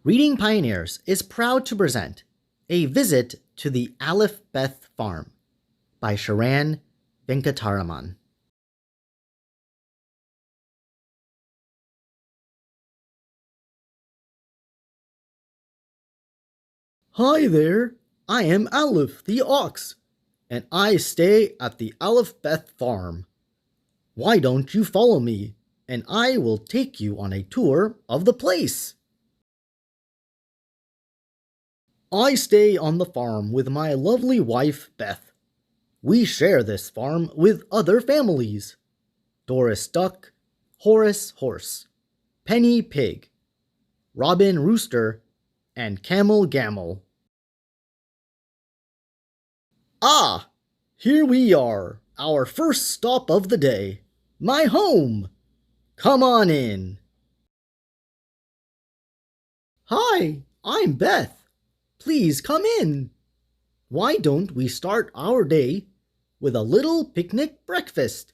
Reading Pioneers is proud to present A Visit to the Aleph-Beth Farm by Sharan Venkataraman. Hi there, I am Aleph the ox, and I stay at the Aleph-Beth Farm. Why don't you follow me, and I will take you on a tour of the place. I stay on the farm with my lovely wife, Beth. We share this farm with other families. Doris Duck, Horace Horse, Penny Pig, Robin Rooster, and Camel Gamel. Ah, here we are, our first stop of the day. My home! Come on in. Hi, I'm Beth. Please come in. Why don't we start our day with a little picnic breakfast?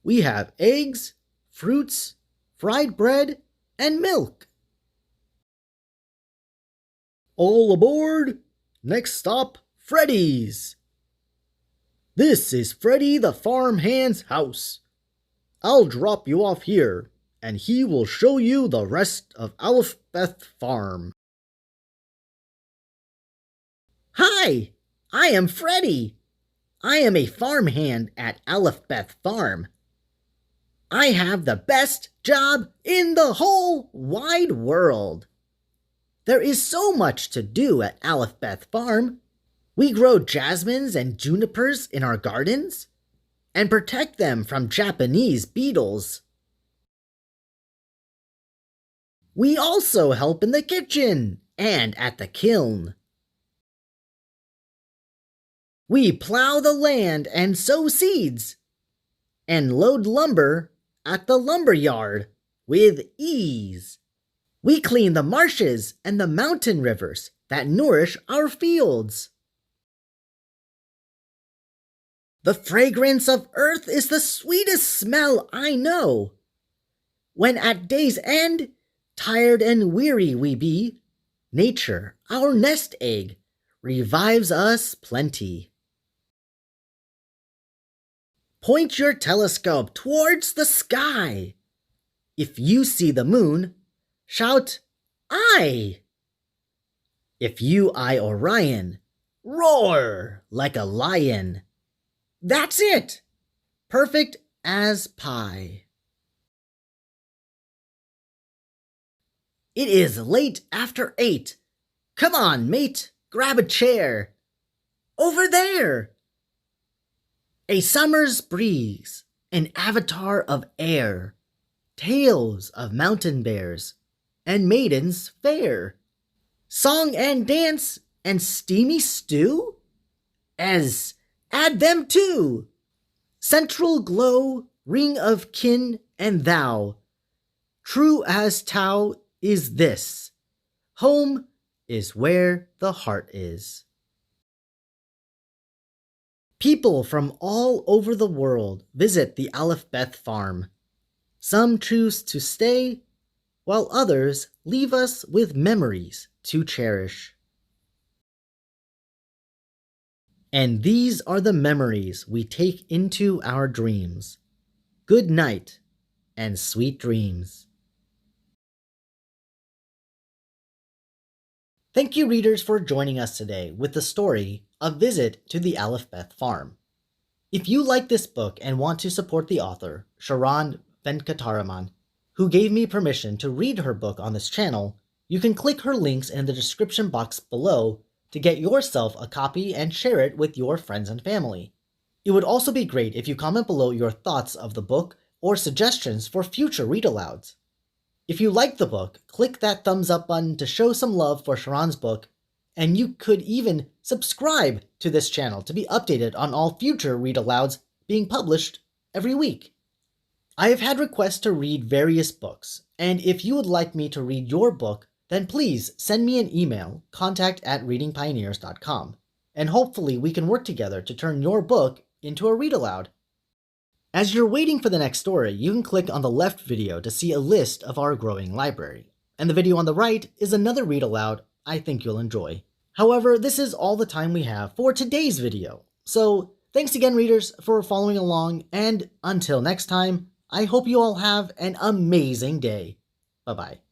We have eggs, fruits, fried bread, and milk. All aboard! Next stop, Freddy's. This is Freddy the farmhand's house. I'll drop you off here, and he will show you the rest of Aleph-Beth Farm. Hi, I am Freddy. I am a farmhand at Aleph-Beth Farm. I have the best job in the whole wide world. There is so much to do at Aleph-Beth Farm. We grow jasmines and junipers in our gardens and protect them from Japanese beetles. We also help in the kitchen and at the kiln. We plow the land and sow seeds and load lumber at the lumber yard with ease. We clean the marshes and the mountain rivers that nourish our fields. The fragrance of earth is the sweetest smell I know. When at day's end, tired and weary we be, nature, our nest egg, revives us plenty. Point your telescope towards the sky. If you see the moon, shout, "Aye!" If you eye Orion, roar like a lion. That's it! Perfect as pie. It is late after 8. Come on, mate, grab a chair. Over there! A summer's breeze, an avatar of air, tales of mountain bears, and maidens fair, song and dance and steamy stew? Add them too! Central glow, ring of kin and thou, true as Tao is this, home is where the heart is. People from all over the world visit the Aleph-Beth Farm. Some choose to stay, while others leave us with memories to cherish. And these are the memories we take into our dreams. Good night and sweet dreams. Thank you, readers, for joining us today with the story A Visit to the Aleph-Beth Farm. If you like this book and want to support the author, Sharan Venkataraman, who gave me permission to read her book on this channel, you can click her links in the description box below to get yourself a copy and share it with your friends and family. It would also be great if you comment below your thoughts of the book or suggestions for future read-alouds. If you like the book, click that thumbs up button to show some love for Sharan's book, and you could even subscribe to this channel to be updated on all future read-alouds being published every week. I have had requests to read various books, and if you would like me to read your book, then please send me an email, contact@readingpioneers.com, and hopefully we can work together to turn your book into a read-aloud. As you're waiting for the next story, you can click on the left video to see a list of our growing library. and the video on the right is another read aloud I think you'll enjoy. However, this is all the time we have for today's video. So thanks again, readers, for following along, and until next time, I hope you all have an amazing day. Bye-bye.